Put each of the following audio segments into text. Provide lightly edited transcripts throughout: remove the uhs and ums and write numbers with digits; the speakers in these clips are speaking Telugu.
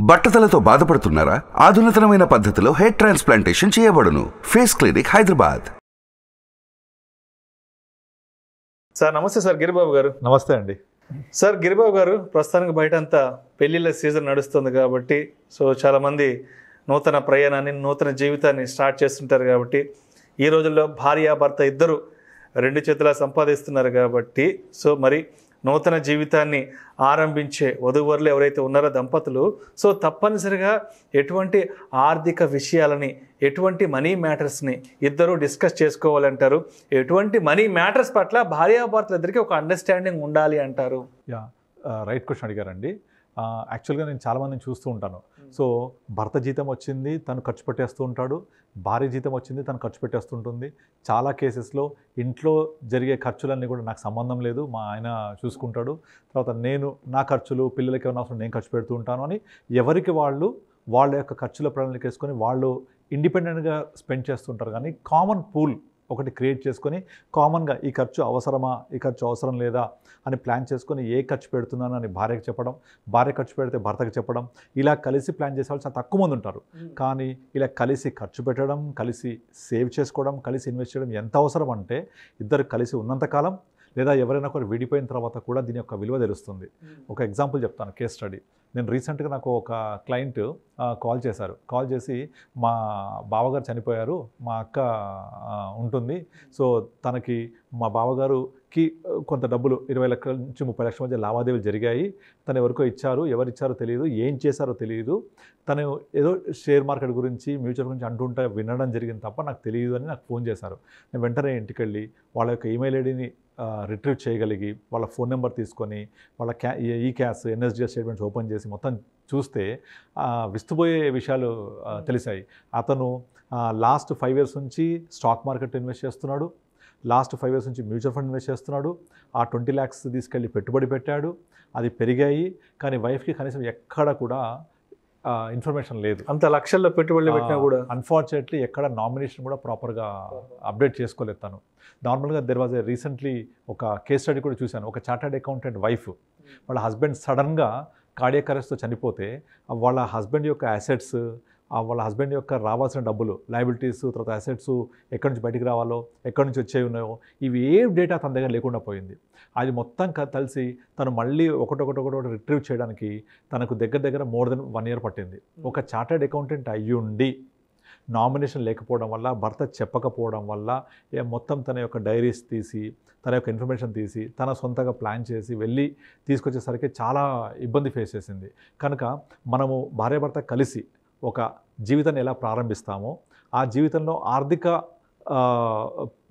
బట్టతలతో బాధపడుతున్నారా? ఆధునితనమైన పద్ధతిలో హెయిర్ ట్రాన్స్ప్లాంటేషన్ చేయబడును. Face clinic, Hyderabad. సార్ నమస్తే సార్, గిరిబాబు గారు. నమస్తే అండి. సార్ గిరిబాబు గారు, ప్రస్తుతానికి బయట అంతా పెళ్లిళ్ళ సీజన్ నడుస్తుంది కాబట్టి చాలామంది నూతన ప్రయాణాన్ని, నూతన జీవితాన్ని స్టార్ట్ చేస్తుంటారు కాబట్టి, ఈ రోజుల్లో భార్యాభర్త ఇద్దరు రెండు చేతులా సంపాదిస్తున్నారు కాబట్టి, మరి నూతన జీవితాన్ని ఆరంభించే వధూవరులు ఎవరైతే ఉన్నారో దంపతులు, తప్పనిసరిగా ఎటువంటి ఆర్థిక విషయాలని, ఎటువంటి మనీ మ్యాటర్స్ని ఇద్దరు డిస్కస్ చేసుకోవాలంటారు. ఎటువంటి మనీ మ్యాటర్స్ పట్ల భార్యాభర్తలిద్దరికీ ఒక అండర్స్టాండింగ్ ఉండాలి అంటారు? రైట్ క్వశ్చన్ అడిగారండి. యాక్చువల్గా నేను చాలామందిని చూస్తూ ఉంటాను. భర్త జీతం వచ్చింది, తను ఖర్చు పెట్టేస్తూ ఉంటాడు. భార్య జీతం వచ్చింది, తను ఖర్చు పెట్టేస్తుంటుంది. చాలా కేసెస్లో ఇంట్లో జరిగే ఖర్చులన్నీ కూడా నాకు సంబంధం లేదు, మా ఆయన చూసుకుంటాడు. తర్వాత నేను నా ఖర్చులు, పిల్లలకి ఏమైనా అవసరం నేను ఖర్చు పెడుతూ ఉంటాను అని ఎవరికి వాళ్ళ యొక్క ఖర్చుల ప్రణాళిక వేసుకొని వాళ్ళు ఇండిపెండెంట్గా స్పెండ్ చేస్తుంటారు. కానీ కామన్ పూల్ ఒకటి క్రియేట్ చేసుకొని కామన్గా ఈ ఖర్చు అవసరమా, ఈ ఖర్చు అవసరం లేదా అని ప్లాన్ చేసుకొని ఏ ఖర్చు పెడుతున్నాను అని భార్యకు చెప్పడం, భార్య ఖర్చు పెడితే భర్తకు చెప్పడం, ఇలా కలిసి ప్లాన్ చేసే వాళ్ళు చాలా తక్కువ మంది ఉంటారు. కానీ ఇలా కలిసి ఖర్చు పెట్టడం, కలిసి సేవ్ చేసుకోవడం, కలిసి ఇన్వెస్ట్ చేయడం ఎంత అవసరం అంటే, ఇద్దరు కలిసి ఉన్నంతకాలం లేదా ఎవరైనా ఒకరు విడిపోయిన తర్వాత కూడా దీని యొక్క విలువ తెలుస్తుంది. ఒక ఎగ్జాంపుల్ చెప్తాను, కేస్ స్టడీ. నేను రీసెంట్గా నాకు ఒక క్లయింట్ కాల్ చేశారు. కాల్ చేసి, మా బావగారు చనిపోయారు, మా అక్క ఉంటుంది, తనకి మా బావగారుకి కొంత డబ్బులు 20 లక్షల నుంచి 30 లక్షల మధ్య లావాదేవీలు జరిగాయి. తను ఎవరికో ఇచ్చారు, ఎవరు ఇచ్చారో తెలియదు, ఏం చేశారో తెలియదు. తను ఏదో షేర్ మార్కెట్ గురించి, మ్యూచువల్ గురించి అంటుంటే వినడం జరిగింది తప్ప నాకు తెలియదు అని నాకు ఫోన్ చేశారు. నేను వెంటనే ఇంటికి వెళ్ళి వాళ్ళ యొక్క ఈమెయిల్ ఐడిని రిట్రీవ్ చేయగలిగి, వాళ్ళ ఫోన్ నెంబర్ తీసుకొని, వాళ్ళ ఈ క్యాష్ ఎన్ఎస్డిఎస్ స్టేట్మెంట్స్ ఓపెన్ చేసి మొత్తం చూస్తే విస్తుపోయే విషయాలు తెలిసాయి. అతను లాస్ట్ 5 years నుంచి స్టాక్ మార్కెట్ ఇన్వెస్ట్ చేస్తున్నాడు, లాస్ట్ 5 years నుంచి మ్యూచువల్ ఫండ్ ఇన్వెస్ట్ చేస్తున్నాడు. ఆ 20 lakhs తీసుకెళ్ళి పెట్టుబడి పెట్టాడు, అది పెరిగాయి. కానీ వైఫ్కి కనీసం ఎక్కడ కూడా ఇన్ఫర్మేషన్ లేదు. అంత లక్షల్లో పెట్టుబడులు పెట్టినా కూడా అన్ఫార్చునేట్లీ ఎక్కడ నామినేషన్ కూడా ప్రాపర్గా అప్డేట్ చేసుకోలేదు తను. నార్మల్గా దెర్ వాజ్ రీసెంట్లీ ఒక కేస్ స్టడీ కూడా చూశాను. ఒక చార్టర్డ్ అకౌంటెంట్ వైఫ్, వాళ్ళ హస్బెండ్ సడన్గా కార్డియాక్ అరెస్ట్తో చనిపోతే వాళ్ళ హస్బెండ్ యొక్క అసెట్స్, వాళ్ళ హస్బెండ్ యొక్క రావాల్సిన డబ్బులు, లయబిలిటీస్, తర్వాత అసెట్స్ ఎక్కడి నుంచి బయటికి రావాలో, ఎక్కడి నుంచి వచ్చేవి ఉన్నాయో, ఇవి ఏ డేటా తన దగ్గర లేకుండా పోయింది. అది మొత్తం కలిసి తను మళ్ళీ ఒకటి రిట్రీవ్ చేయడానికి తనకు దగ్గర మోర్ దెన్ 1 year పట్టింది. ఒక చార్టర్డ్ అకౌంటెంట్ అయ్యుండి నామినేషన్ లేకపోవడం వల్ల, భర్త చెప్పకపోవడం వల్ల మొత్తం తన యొక్క డైరీస్ తీసి, తన యొక్క ఇన్ఫర్మేషన్ తీసి, తన సొంతంగా ప్లాన్ చేసి వెళ్ళి తీసుకొచ్చేసరికి చాలా ఇబ్బంది ఫేస్ చేసింది. కనుక మనము భార్యాభర్త కలిసి ఒక జీవితాన్ని ఎలా ప్రారంభిస్తామో, ఆ జీవితంలో ఆర్థిక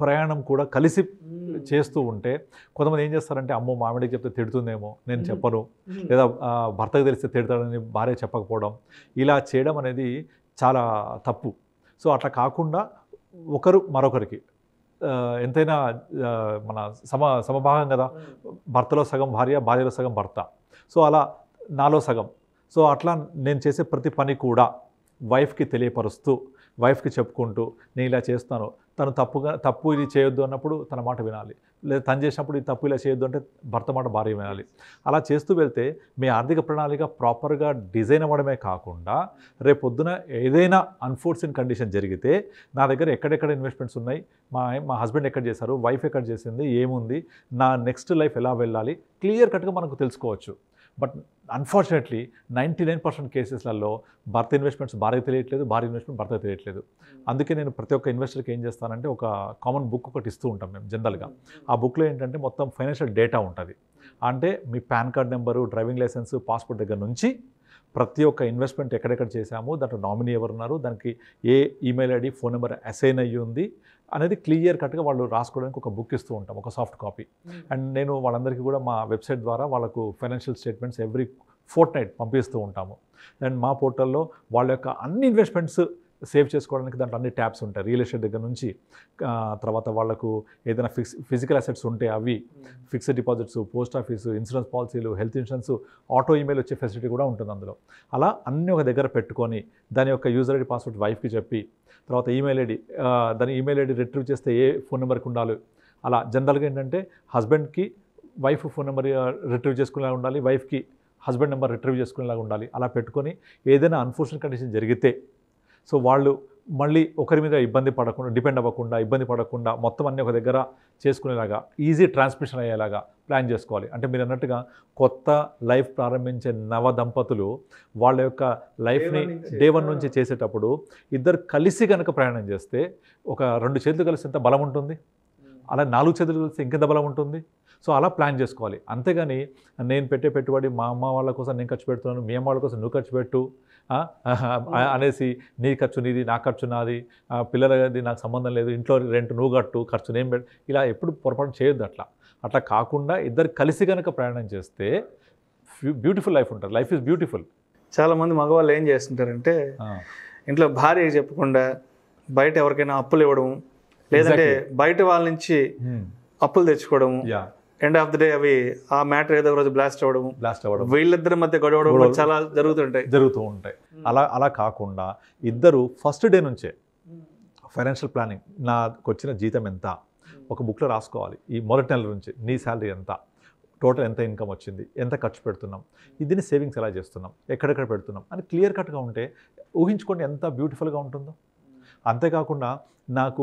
ప్రయాణం కూడా కలిసి చేస్తూ ఉంటే, కొంతమంది ఏం చేస్తారంటే, అమ్మో మామిడికి చెప్తే తిడుతుందేమో, నేను చెప్పను, లేదా భర్తకు తెలిస్తే తిడతాడని భార్య చెప్పకపోవడం, ఇలా చేయడం అనేది చాలా తప్పు. అట్లా కాకుండా ఒకరు మరొకరికి ఎంతైనా మన సమభాగం కదా, భర్తలో సగం భార్య, భార్యలో సగం భర్త. అలా నాలో సగం. అట్లా నేను చేసే ప్రతి పని కూడా వైఫ్కి తెలియపరుస్తూ, వైఫ్కి చెప్పుకుంటూ, నేను ఇలా చేస్తాను, తను తప్పు ఇది చేయొద్దు అన్నప్పుడు తన మాట వినాలి, లేదా తను చేసినప్పుడు ఇది తప్పు ఇలా చేయొద్దు అంటే భర్త మాట భార్య వినాలి. అలా చేస్తూ వెళ్తే మీ ఆర్థిక ప్రణాళిక ప్రాపర్గా డిజైన్ అవ్వడమే కాకుండా, రేపొద్దున ఏదైనా అన్ఫోర్స్డ్ కండిషన్ జరిగితే నా దగ్గర ఎక్కడెక్కడ ఇన్వెస్ట్మెంట్స్ ఉన్నాయి, మా హస్బెండ్ ఎక్కడ చేశారు, వైఫ్ ఎక్కడ చేసింది, ఏముంది, నా నెక్స్ట్ లైఫ్ ఎలా వెళ్ళాలి, క్లియర్ కట్గా మనకు తెలుసుకోవచ్చు. బట్ అన్ఫార్చునేట్లీ 99% కేసెస్లలో భర్త ఇన్వెస్ట్మెంట్స్ భార్యకు తెలియట్లేదు, భార్య ఇన్వెస్ట్మెంట్ భర్తకు తెలియట్లేదు. అందుకే నేను ప్రతి ఒక్క ఇన్వెస్టర్కి ఏం చేస్తానంటే, ఒక కామన్ బుక్ ఒకటి ఇస్తూ ఉంటాం మేము జనరల్గా. ఆ బుక్లో ఏంటంటే మొత్తం ఫైనాన్షియల్ డేటా ఉంటుంది. అంటే మీ PAN card number, driving licence, passport దగ్గర నుంచి ప్రతి ఒక్క ఇన్వెస్ట్మెంట్ ఎక్కడెక్కడ చేశాము, దాంట్లో నామినీ ఎవరున్నారు, దానికి ఏ email ID, phone number assign అయ్యి ఉంది అనేది క్లియర్ కట్గా వాళ్ళు రాసుకోవడానికి ఒక బుక్ ఇస్తూ ఉంటాం, ఒక సాఫ్ట్ కాపీ. అండ్ నేను వాళ్ళందరికీ కూడా మా వెబ్సైట్ ద్వారా వాళ్ళకు ఫైనాన్షియల్ స్టేట్మెంట్స్ ఎవ్రీ ఫోర్ట్నైట్ పంపిస్తూ ఉంటాము. అండ్ మా పోర్టల్లో వాళ్ళ యొక్క అన్ని ఇన్వెస్ట్మెంట్స్ సేవ్ చేసుకోవడానికి దాంట్లో అన్ని ట్యాబ్స్ ఉంటాయి. రియల్ ఎస్టేట్ దగ్గర నుంచి, తర్వాత వాళ్ళకు ఏదైనా ఫిజికల్ అసెట్స్ ఉంటే అవి, fixed deposits, post office, insurance పాలసీలు, హెల్త్ ఇన్సూరెన్స్, ఆటో ఈమెయిల్ వచ్చే ఫెసిలిటీ కూడా ఉంటుంది అందులో. అలా అన్నీ ఒక దగ్గర పెట్టుకొని దాని యొక్క యూజర్ ఐడి, పాస్వర్డ్ వైఫ్కి చెప్పి, తర్వాత ఈమెయిల్ ఐడి, దాని ఈమెయిల్ ఐడి రిట్రీవ్ చేస్తే ఏ ఫోన్ నెంబర్కి ఉండాలి, అలా జనరల్గా ఏంటంటే హస్బెండ్కి వైఫ్ ఫోన్ నెంబర్ రిట్రీవ్ చేసుకునే ఉండాలి, వైఫ్కి హస్బెండ్ నెంబర్ రిట్రీవ్ చేసుకునేలాగా ఉండాలి. అలా పెట్టుకొని ఏదైనా అన్ఫార్చునేట్ కండిషన్ జరిగితే సో వాళ్ళు మళ్ళీ ఒకరి మీద ఇబ్బంది పడకుండా, డిపెండ్ అవ్వకుండా, ఇబ్బంది పడకుండా మొత్తం అన్నీ ఒక దగ్గర చేసుకునేలాగా ఈజీ ట్రాన్స్మిషన్ అయ్యేలాగా ప్లాన్ చేసుకోవాలి. అంటే మీరు అన్నట్టుగా కొత్త లైఫ్ ప్రారంభించే నవ దంపతులు వాళ్ళ యొక్క లైఫ్ని డే 1 నుంచి చేసేటప్పుడు ఇద్దరు కలిసి కనుక ప్రయాణం చేస్తే ఒక 2 చేతులు కలిసి ఎంత బలం ఉంటుంది, అలా 4 చేతులు కలిసి ఇంకెంత బలం ఉంటుంది. సో అలా ప్లాన్ చేసుకోవాలి. అంతేగాని నేను పెట్టే పెట్టుబడి మా అమ్మ వాళ్ళ కోసం నేను ఖర్చు పెడుతున్నాను, మీ అమ్మ వాళ్ళ కోసం నువ్వు ఖర్చు పెట్టు అనేసి నీ ఖర్చు నీది, నా ఖర్చు నాది, పిల్లలది నాకు సంబంధం లేదు, ఇంట్లో రెంట్ నువ్వు కట్టు, ఖర్చు నేను పెట్టు, ఇలా ఎప్పుడు పొరపాటు చేయొద్దు. అట్లా కాకుండా ఇద్దరు కలిసి కనుక ప్రయాణం చేస్తే బ్యూటిఫుల్ లైఫ్ ఉంటుంది. Life is beautiful. చాలామంది మగవాళ్ళు ఏం చేస్తుంటారంటే ఇంట్లో భార్య చెప్పకుండా బయట ఎవరికైనా అప్పులు ఇవ్వడం, లేదంటే బయట వాళ్ళ నుంచి అప్పులు తెచ్చుకోవడము, ఎండ్ ఆఫ్ ది డే అవి ఆ మ్యాటర్ ఏదో రోజు బ్లాస్ట్ అవ్వడం, వీళ్ళిద్దరి మధ్య గొడవడం చాలా జరుగుతూ ఉంటాయి. అలా కాకుండా ఇద్దరు ఫస్ట్ డే నుంచే ఫైనాన్షియల్ ప్లానింగ్, నాకు వచ్చిన జీతం ఎంత ఒక బుక్లో రాసుకోవాలి. ఈ మొదటి నెల నుంచి నీ శాలరీ ఎంత, టోటల్ ఎంత ఇన్కమ్ వచ్చింది, ఎంత ఖర్చు పెడుతున్నాం, దీన్ని సేవింగ్స్ ఎలా చేస్తున్నాం, ఎక్కడెక్కడ పెడుతున్నాం అని క్లియర్ కట్గా ఉంటే ఊహించుకోండి ఎంత బ్యూటిఫుల్గా ఉంటుందో. అంతేకాకుండా నాకు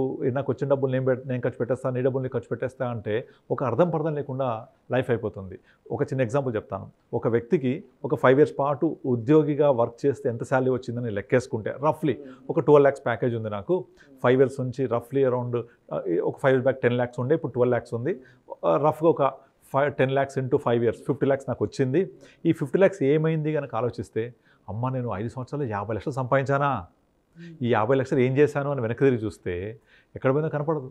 వచ్చిన డబ్బులు నేను ఖర్చు పెట్టేస్తాను, నీ డబ్బులు ఖర్చు పెట్టేస్తా అంటే ఒక అర్థం లేకుండా లైఫ్ అయిపోతుంది. ఒక చిన్న ఎగ్జాంపుల్ చెప్తాను. ఒక వ్యక్తికి ఒక 5 years పాటు ఉద్యోగిగా వర్క్ చేస్తే ఎంత శాలరీ వచ్చిందని లెక్కేసుకుంటే రఫ్లీ ఒక 12 lakhs ప్యాకేజ్ ఉంది నాకు. 5 years నుంచి రఫ్లీ అరౌండ్ ఒక 5 years బ్యాక్ 10 lakhs ఉండే, ఇప్పుడు 12 lakhs ఉంది. రఫ్గా ఒక 10 lakhs into 5 years 50 lakhs నాకు వచ్చింది. ఈ 50 lakhs ఏమైంది కనుక ఆలోచిస్తే, అమ్మ నేను 5 సంవత్సరాలు 50 లక్షలు సంపాదించానా, ఈ 50 లక్షలు ఏం చేశాను అని వెనక్కి తిరిగి చూస్తే ఎక్కడ పోయినా కనపడదు.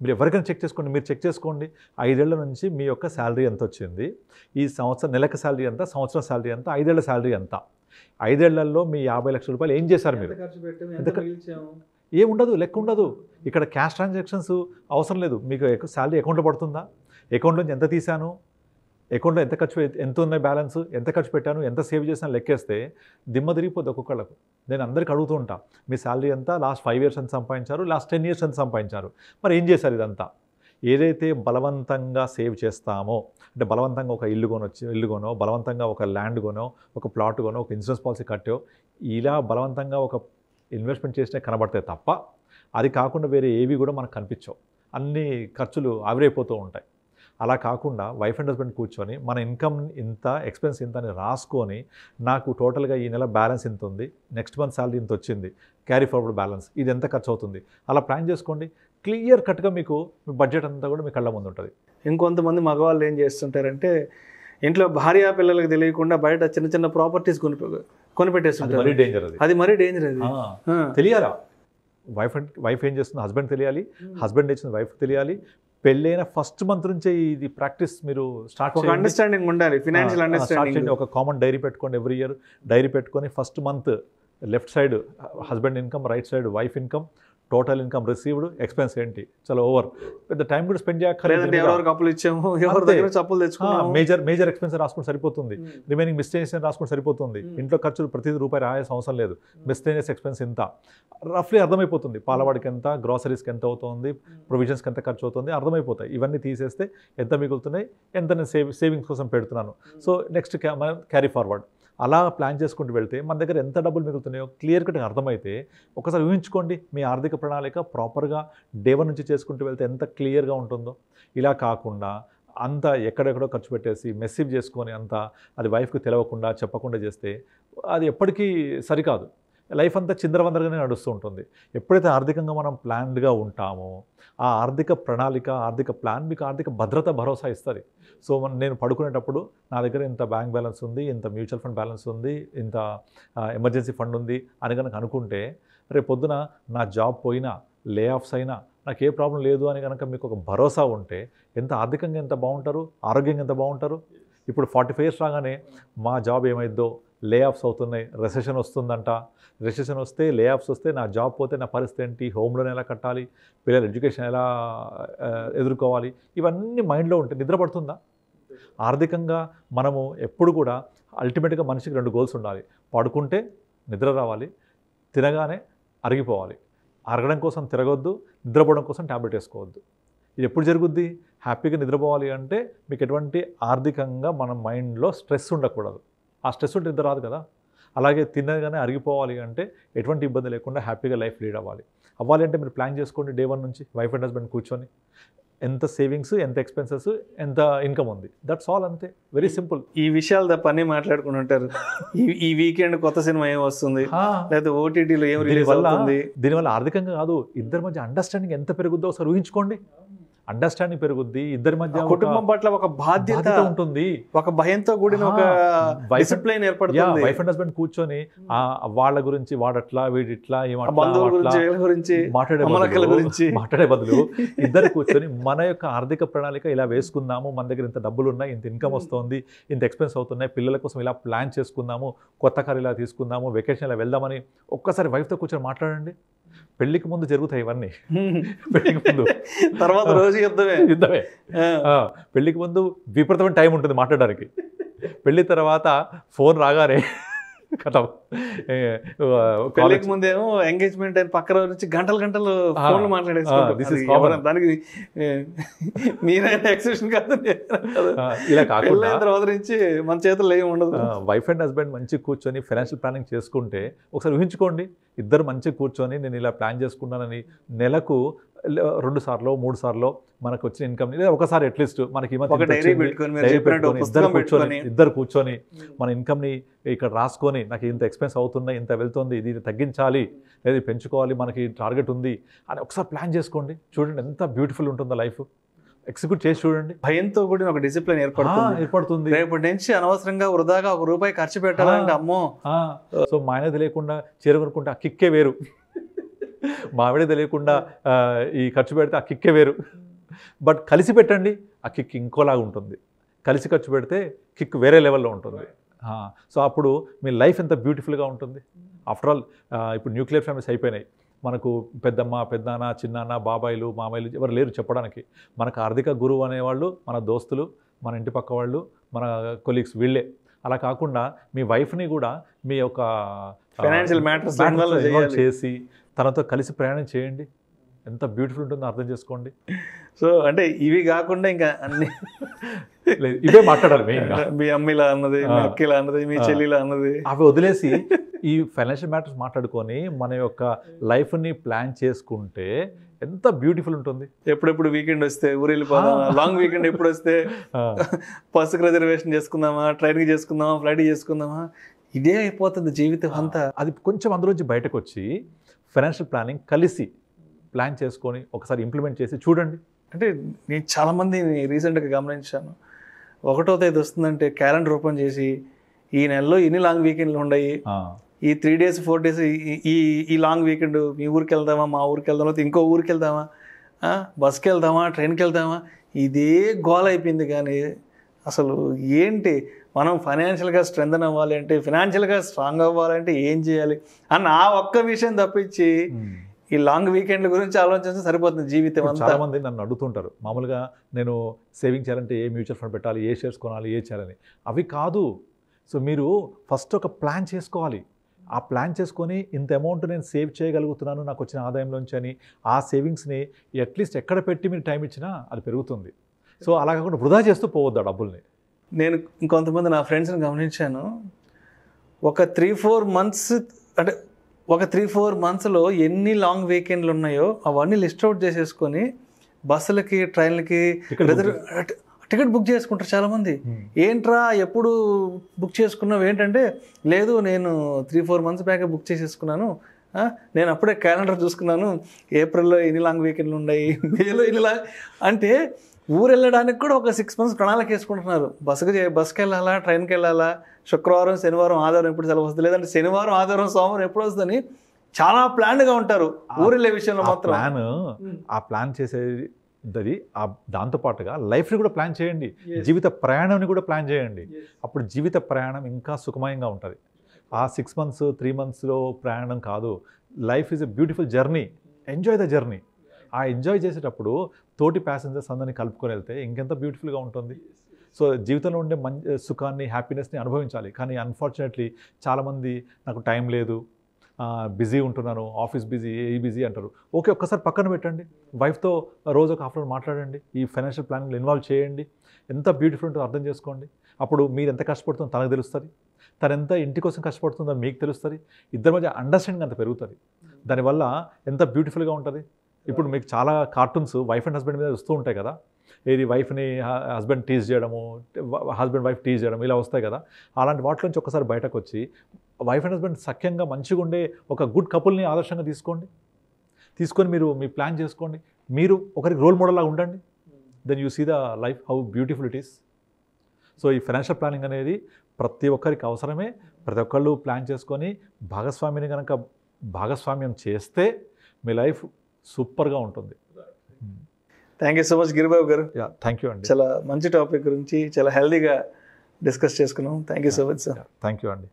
మీరు ఎవరికైనా చెక్ చేసుకోండి, మీరు చెక్ చేసుకోండి 5 ఏళ్ల నుంచి మీ యొక్క శాలరీ ఎంత వచ్చింది, ఈ సంవత్సరం నెలకు శాలరీ ఎంత, సంవత్సరం శాలరీ ఎంత, 5 ఏళ్ల శాలరీ ఎంత, 5 ఏళ్లలో మీ 50 లక్షల రూపాయలు ఏం చేశారు మీరు, ఏముండదు, లెక్క ఉండదు. ఇక్కడ క్యాష్ ట్రాన్సాక్షన్స్ అవసరం లేదు. మీకు శాలరీ అకౌంట్లో పడుతుందా, అకౌంట్ నుంచి ఎంత తీశాను, అకౌంట్లో ఎంత ఉన్నాయి బ్యాలెన్స్, ఎంత ఖర్చు పెట్టాను, ఎంత సేవ్ చేసినా లెక్కేస్తే దిమ్మ తిరిగిపోద్ది ఒక్కొక్కళ్ళకు. నేను అందరికీ అడుగుతూ ఉంటా, మీ శాలరీ ఎంత, లాస్ట్ 5 years ఎంత సంపాదించారు, లాస్ట్ 10 years ఎంత సంపాదించారు, మరి ఏం చేశారు ఇదంతా. ఏదైతే బలవంతంగా సేవ్ చేస్తామో, అంటే బలవంతంగా ఒక ఇల్లు కొనో, బలవంతంగా ఒక ల్యాండ్ కొనో, ఒక ప్లాట్ కొనో, ఒక ఇన్సూరెన్స్ పాలసీ కట్టో, ఇలా బలవంతంగా ఒక ఇన్వెస్ట్మెంట్ చేసినా కనబడతాయి తప్ప అది కాకుండా వేరే ఏవి కూడా మనకు కనిపించవు. అన్ని ఖర్చులు ఆవిరైపోతూ ఉంటాయి. అలా కాకుండా వైఫ్ అండ్ హస్బెండ్ కూర్చొని మన ఇన్కమ్ ఇంత, ఎక్స్పెన్స్ ఇంత అని రాసుకొని, నాకు టోటల్గా ఈ నెల బ్యాలెన్స్ ఇంత ఉంది, నెక్స్ట్ మంత్ శాలరీ ఇంత వచ్చింది, క్యారీ ఫార్వర్డ్ బ్యాలెన్స్, ఇది ఎంత ఖర్చు అవుతుంది, అలా ప్లాన్ చేసుకోండి. క్లియర్ కట్గా మీకు మీ బడ్జెట్ అంతా కూడా మీ కళ్ళ ముందు ఉంటుంది. ఇంకొంతమంది మగవాళ్ళు ఏం చేస్తుంటారంటే ఇంట్లో భార్య పిల్లలకు తెలియకుండా బయట చిన్న చిన్న ప్రాపర్టీస్ కొనిపెట్టేస్తుంటారు. అది మరీ డేంజర్. తెలియాలా, వైఫ్ ఏం చేస్తుంది హస్బెండ్ తెలియాలి, హస్బెండ్ ఇచ్చిన వైఫ్ తెలియాలి. పెళ్ళైన ఫస్ట్ మంత్ నుంచే ఇది ప్రాక్టీస్ మీరు స్టార్ట్ చేయండి. అండర్స్టాండింగ్ ఉండాలి, ఫైనాన్షియల్ అండర్స్టాండింగ్. ఒక కామన్ డైరీ పెట్టుకోండి, ఎవ్రీ ఇయర్ డైరీ పెట్టుకొని first month left side husband income, right side wife income, total income received, expense ఏంటి, చాలా ఓవర్. పెద్ద టైం కూడా స్పెండ్ చేయక్కర్లేదు. అప్పులు ఇచ్చాము, ఎవరి దగ్గర అప్పులు తెచ్చుకున్నాము, మేజర్ ఎక్స్పెన్స్ రాసుకుంటే సరిపోతుంది, రిమైనింగ్ మిస్టేనియస్ రాసుకుంటే సరిపోతుంది. ఇంట్లో ఖర్చులు ప్రతి రూపాయి రాయాల్సిన అవసరం లేదు. మిస్టేనియస్ ఎక్స్పెన్స్ ఇంత రఫ్లీ అర్థమైపోతుంది. పాలవాడికి ఎంత, గ్రాసరీస్కి ఎంత అవుతుంది, ప్రొవిజన్స్కి ఎంత ఖర్చు అవుతుంది అర్థమైపోతాయి. ఇవన్నీ తీసేస్తే ఎంత మిగులుతున్నాయి, ఎంత నేను సేవింగ్స్ కోసం పెడుతున్నాను, సో నెక్స్ట్ క్యారీ ఫార్వర్డ్ అలా ప్లాన్ చేసుకుంటూ వెళ్తే మన దగ్గర ఎంత డబ్బులు మిగులుతున్నాయో క్లియర్ కట్గా అర్థమైతే ఒకసారి ఊహించుకోండి మీ ఆర్థిక ప్రణాళిక ప్రాపర్గా డే 1 నుంచి చేసుకుంటూ వెళ్తే ఎంత క్లియర్గా ఉంటుందో. ఇలా కాకుండా అంత ఎక్కడెక్కడో ఖర్చు పెట్టేసి మెస్సేజ్ చేసుకొని అంతా అది వైఫ్కి తెలవకుండా చెప్పకుండా చేస్తే అది ఎప్పటికీ సరికాదు. లైఫ్ అంతా చిందరవందరగానే నడుస్తూ ఉంటుంది. ఎప్పుడైతే ఆర్థికంగా మనం ప్లాన్డ్గా ఉంటామో ఆ ఆర్థిక ప్రణాళిక, ఆర్థిక ప్లాన్ మీకు ఆర్థిక భద్రత, భరోసా ఇస్తుంది. సో నేను పడుకునేటప్పుడు నా దగ్గర ఇంత బ్యాంక్ బ్యాలెన్స్ ఉంది, ఇంత మ్యూచువల్ ఫండ్ బ్యాలెన్స్ ఉంది, ఇంత ఎమర్జెన్సీ ఫండ్ ఉంది అని కనుక అనుకుంటే రేపు పొద్దున నా జాబ్ పోయినా, లే ఆఫ్స్ అయినా నాకు ఏ ప్రాబ్లం లేదు అని కనుక మీకు ఒక భరోసా ఉంటే ఎంత ఆర్థికంగా ఎంత బాగుంటారు, ఆరోగ్యంగా ఎంత బాగుంటారు. ఇప్పుడు 45 years రాగానే మా జాబ్ ఏమైద్దో, లే ఆఫ్స్ అవుతున్నాయి, రెసెషన్ వస్తుందంట, రెసెషన్ వస్తే, లే ఆఫ్స్ వస్తే నా జాబ్ పోతే నా పరిస్థితి ఏంటి, హోమ్ లోన్ ఎలా కట్టాలి, పిల్లల ఎడ్యుకేషన్ ఎలా ఎదుర్కోవాలి, ఇవన్నీ మైండ్లో ఉంటే నిద్ర పడుతుందా? ఆర్థికంగా మనము ఎప్పుడు కూడా అల్టిమేట్గా మనిషికి 2 goals ఉండాలి. పడుకుంటే నిద్ర రావాలి, తినగానే అరిగిపోవాలి. అరగడం కోసం తిరగొద్దు, నిద్రపోవడం కోసం ట్యాబ్లెట్ వేసుకోవద్దు. ఇది ఎప్పుడు జరుగుద్ది? హ్యాపీగా నిద్రపోవాలి అంటే మీకు ఎటువంటి ఆర్థికంగా మన మైండ్లో స్ట్రెస్ ఉండకూడదు. ఆ స్ట్రెస్ ఉంటే నిద్ర రాదు కదా. అలాగే తినగానే అరిగిపోవాలి అంటే ఎటువంటి ఇబ్బంది లేకుండా హ్యాపీగా లైఫ్ లీడ్ అవ్వాలి అంటే మీరు ప్లాన్ చేసుకోండి డే 1 నుంచి వైఫ్ అండ్ హస్బెండ్ కూర్చొని ఎంత సేవింగ్స్, ఎంత ఎక్స్పెన్సెస్, ఎంత ఇన్కమ్ ఉంది, దట్స్ ఆల్. అంతే, వెరీ సింపుల్. ఈ విషయాలు తప్ప అన్నీ మాట్లాడుకుని ఉంటారు. ఈ వీకెండ్ కొత్త సినిమా ఏం వస్తుంది, లేదా ఓటీటీలో ఏం రిలీజ్ అవుతుంది. దీనివల్ల ఆర్థికంగా కాదు, ఇద్దరి మధ్య అండర్స్టాండింగ్ ఎంత పెరుగుద్దో ఒకసారి ఊహించుకోండి. అండర్స్టాండింగ్ పెరుగుద్ది, ఇద్దరి మధ్య కుటుంబం పట్ల ఒక బాధ్యత ఉంటుంది, ఒక భయంతో కూడిన ఒక డిసిప్లిన్ ఏర్పడుతుంది. వైఫ్ అండ్ హస్బెండ్ కూర్చొని వాళ్ళ గురించి వాడట్లా వీడిట్లా మాట్లాడే బదులు ఇద్దరు కూర్చొని మన యొక్క ఆర్థిక ప్రణాళిక ఇలా వేసుకుందాము, మన దగ్గర ఇంత డబ్బులు ఉన్నాయి, ఇంత ఇన్కమ్ వస్తుంది, ఇంత ఎక్స్పెన్స్ అవుతున్నాయి, పిల్లల కోసం ఇలా ప్లాన్ చేసుకుందాము, కొత్త కారు ఇలా తీసుకుందాము, వెకేషన్ ఇలా వెళ్దామని ఒక్కసారి వైఫ్తో కూర్చొని మాట్లాడండి. పెళ్లికి ముందు జరుగుతాయి ఇవన్నీ, పెళ్లికి ముందు, తర్వాత రోజు యుద్ధమే. పెళ్లికి ముందు విపరీతమైన టైం ఉంటుంది మాట్లాడడానికి, పెళ్లి తర్వాత ఫోన్ రాగానే కథం. పెళ్లికి ముందేమో ఎంగేజ్మెంట్ అయిన పక్కన నుంచి గంటలు గంటలు ఫోన్లు మాట్లాడేసుకుంటారు. దానికి మీరైనా ఎక్సెప్షన్ కాదు. ఇలా కాకుండా తర్వాత నుంచి మన చేతుల్లో ఏమి ఉండదు. వైఫ్ అండ్ హస్బెండ్ మంచిగా కూర్చొని ఫైనాన్షియల్ ప్లానింగ్ చేసుకుంటే ఒకసారి ఊహించుకోండి, ఇద్దరు మంచిగా కూర్చొని నేను ఇలా ప్లాన్ చేసుకున్నానని నెలకు 2 సార్లు 3 సార్లు మనకు వచ్చిన ఇన్కమ్ లేదా ఒకసారి అట్లీస్ట్ మనకి ఇద్దరు కూర్చొని మన ఇన్కమ్ని ఇక్కడ రాసుకొని నాకు ఇంత ఎక్స్పెన్స్ అవుతున్నాయి, ఇంత వెళ్తుంది, ఇది తగ్గించాలి లేదా పెంచుకోవాలి, మనకి టార్గెట్ ఉంది అని ఒకసారి ప్లాన్ చేసుకోండి. చూడండి ఎంత బ్యూటిఫుల్ ఉంటుందో లైఫ్. ఎగ్జిక్యూట్ చేసి చూడండి. భయంతో కూడిన ఒక డిసిప్లిన్ ఏర్పడుతుంది. రేపటి నుంచి అనవసరంగా వృధాగా ₹1 ఖర్చు పెట్టాలంటే అమ్మో. సో మా ఆయన తెలియకుండా చీర కొనుక్కుంటే ఆ కిక్కే వేరు, మా ఆవిడ తెలియకుండా ఈ ఖర్చు పెడితే ఆ కిక్కే వేరు. బట్ కలిసి పెట్టండి, ఆ కిక్ ఇంకోలాగా ఉంటుంది. కలిసి ఖర్చు పెడితే కిక్ వేరే లెవెల్లో ఉంటుంది. సో అప్పుడు మీ లైఫ్ ఎంత బ్యూటిఫుల్గా ఉంటుంది. ఆఫ్టర్ ఆల్ ఇప్పుడు న్యూక్లియర్ ఫ్యామిలీస్ అయిపోయినాయి. మనకు పెద్దమ్మ, పెద్దనాన్న, చిన్నాన్న, బాబాయిలు, మామయ్యలు ఎవరు లేరు చెప్పడానికి. మనకు ఆర్థిక గురువు అనేవాళ్ళు మన దోస్తులు, మన ఇంటి పక్క వాళ్ళు, మన కొలీగ్స్, వీళ్ళే. అలా కాకుండా మీ వైఫ్ని కూడా మీ యొక్క ఫైనాన్షియల్ మ్యాటర్స్ చేసి తనతో కలిసి ప్రయాణం చేయండి. ఎంత బ్యూటిఫుల్ ఉంటుందో అర్థం చేసుకోండి. సో అంటే ఇవి కాకుండా ఇంకా అన్ని ఇవే మాట్లాడాలి మెయిన్గా. మీ అమ్మిలా అన్నది, మీ అక్కిలా అన్నది, మీ చెల్లిలా అన్నది అవి వదిలేసి ఈ ఫైనాన్షియల్ మ్యాటర్స్ మాట్లాడుకొని మన యొక్క లైఫ్ని ప్లాన్ చేసుకుంటే ఎంత బ్యూటిఫుల్ ఉంటుంది. ఎప్పుడెప్పుడు వీకెండ్ వస్తే ఊరు వెళ్ళిపోదామా, లాంగ్ వీకెండ్ ఎప్పుడు వస్తే బస్సుకి రిజర్వేషన్ చేసుకుందామా, ట్రైన్కి చేసుకుందామా, ఫ్లైట్కి చేసుకుందామా, ఇదే అయిపోతుంది జీవితం అంతా. అది కొంచెం అందులోంచి బయటకు వచ్చి ఫైనాన్షియల్ ప్లానింగ్ కలిసి ప్లాన్ చేసుకొని ఒకసారి ఇంప్లిమెంట్ చేసి చూడండి. అంటే నేను చాలామంది రీసెంట్గా గమనించాను, 1వ తేదీ వస్తుందంటే క్యాలెండర్ ఓపెన్ చేసి ఈ నెలలో ఎన్ని లాంగ్ వీకెండ్లు ఉన్నాయి, ఈ 3 days 4 days ఈ లాంగ్ వీకెండ్ మీ ఊరికి వెళ్దామా, మా ఊరికి వెళ్దామా, ఇంకో ఊరికి వెళ్దామా, బస్కి వెళ్దామా, ట్రైన్కి వెళ్దామా, ఇదే గోల్ అయిపోయింది. కానీ అసలు ఏంటి మనం ఫైనాన్షియల్గా స్ట్రెంథన్ అవ్వాలి అంటే, ఫైనాన్షియల్గా స్ట్రాంగ్ అవ్వాలంటే ఏం చేయాలి అన్న ఆ ఒక్క విషయం తప్పించి ఈ లాంగ్ వీకెండ్ల గురించి ఆలోచించి సరిపోతుంది జీవితం అంతా. చాలామంది నన్ను అడుగుతుంటారు, మామూలుగా నేను సేవింగ్ చేయాలంటే ఏ మ్యూచువల్ ఫండ్ పెట్టాలి, ఏ షేర్స్ కొనాలి, ఏ చేయాలని. అవి కాదు. సో మీరు ఫస్ట్ ఒక ప్లాన్ చేసుకోవాలి. ఆ ప్లాన్ చేసుకొని ఇంత అమౌంట్ నేను సేవ్ చేయగలుగుతున్నాను నాకు వచ్చిన ఆదాయంలోంచి అని, ఆ సేవింగ్స్ని అట్లీస్ట్ ఎక్కడ పెట్టి మీరు టైం ఇచ్చినా అది పెరుగుతుంది. సో అలా కాకుండా వృధా చేస్తూ పోవద్దు ఆ డబ్బుల్ని. నేను ఇంకొంతమంది నా ఫ్రెండ్స్ని గమనించాను, ఒక 3-4 months అంటే ఒక 3-4 monthsలో ఎన్ని లాంగ్ వీకెండ్లు ఉన్నాయో అవన్నీ లిస్ట్ అవుట్ చేసేసుకొని బస్సులకి, ట్రైన్లకి టికెట్ బుక్ చేసుకుంటారు చాలామంది. ఏంట్రా ఎప్పుడు బుక్ చేసుకున్నావు ఏంటంటే, లేదు నేను 3-4 months బ్యాక్ బుక్ చేసేసుకున్నాను, నేను అప్పుడే క్యాలెండర్ చూసుకున్నాను, ఏప్రిల్లో ఎన్ని లాంగ్ వీకెండ్లు ఉన్నాయి, మేలో ఎన్ని అంటే ఊరు వెళ్ళడానికి కూడా ఒక 6 months ప్రణాళిక వేసుకుంటున్నారు. బస్కి వెళ్ళాలా, ట్రైన్కి వెళ్ళాలా, శుక్రవారం, శనివారం, ఆదివారం ఎప్పుడు సెలవు వస్తుంది, లేదంటే శనివారం, ఆదివారం, సోమవారం ఎప్పుడు వస్తుందని చాలా ప్లాన్గా ఉంటారు. ఊరు వెళ్ళే విషయంలో మాత్రం ఆ ప్లాన్ చేసేది దాంతోపాటుగా లైఫ్ని కూడా ప్లాన్ చేయండి, జీవిత ప్రయాణాన్ని కూడా ప్లాన్ చేయండి. అప్పుడు జీవిత ప్రయాణం ఇంకా సుఖమయంగా ఉంటుంది. ఆ 6 months 3 monthsలో ప్రయాణం కాదు. Life is a beautiful journey. Enjoy the journey. ఆ ఎంజాయ్ చేసేటప్పుడు తోటి ప్యాసింజర్స్ అందరినీ కలుపుకొని వెళ్తే ఇంకెంత బ్యూటిఫుల్గా ఉంటుంది. సో జీవితంలో ఉండే సుఖాన్ని, హ్యాపీనెస్ని అనుభవించాలి. కానీ అన్ఫార్చునేట్లీ చాలామంది నాకు టైం లేదు, బిజీ ఉంటున్నాను, ఆఫీస్ బిజీ, ఏ బిజీ అంటారు. ఓకే, ఒక్కసారి పక్కన పెట్టండి, వైఫ్తో రోజు ఒక హాఫ్ అన్ అవర్ మాట్లాడండి, ఈ ఫైనాన్షియల్ ప్లానింగ్లో ఇన్వాల్వ్ చేయండి. ఎంత బ్యూటిఫుల్ ఉంటుందో అర్థం చేసుకోండి. అప్పుడు మీరు ఎంత కష్టపడుతుందో తనకు తెలుస్తుంది. తను ఎంత ఇంటి కోసం కష్టపడుతుందో మీకు తెలుస్తుంది, ఇద్దరి మధ్య అండర్స్టాండింగ్ అంత పెరుగుతుంది, దానివల్ల ఎంత బ్యూటిఫుల్గా ఉంటుంది. ఇప్పుడు మీకు చాలా కార్టూన్స్ వైఫ్ అండ్ హస్బెండ్ మీద వస్తూ ఉంటాయి కదా, ఏది వైఫ్ని హస్బెండ్ టీజ్ చేయడము, హస్బెండ్ వైఫ్ టీజ్ చేయడం, ఇలా వస్తాయి కదా. అలాంటి వాటి నుంచి ఒక్కసారి బయటకు వచ్చి వైఫ్ అండ్ హస్బెండ్ సఖ్యంగా మంచిగా ఉండే ఒక గుడ్ కపుల్ని ఆదర్శంగా తీసుకొని మీరు మీ ప్లాన్ చేసుకోండి, మీరు ఒకరికి రోల్ మోడల్లా ఉండండి. Then you see the life how beautiful it is. So ఈ ఫైనాన్షియల్ ప్లానింగ్ అనేది ప్రతి ఒక్కరికి అవసరమే. ప్రతి ఒక్కళ్ళు ప్లాన్ చేసుకొని భాగస్వామిని కనుక భాగస్వామ్యం చేస్తే మీ లైఫ్ సూపర్గా ఉంటుంది. Thank you so much Giribabu గారు. థ్యాంక్ యూ అండి. చాలా మంచి టాపిక్ గురించి చాలా హెల్దీగా డిస్కస్ చేసుకున్నాం. Thank you so much sir. Thank you అండి.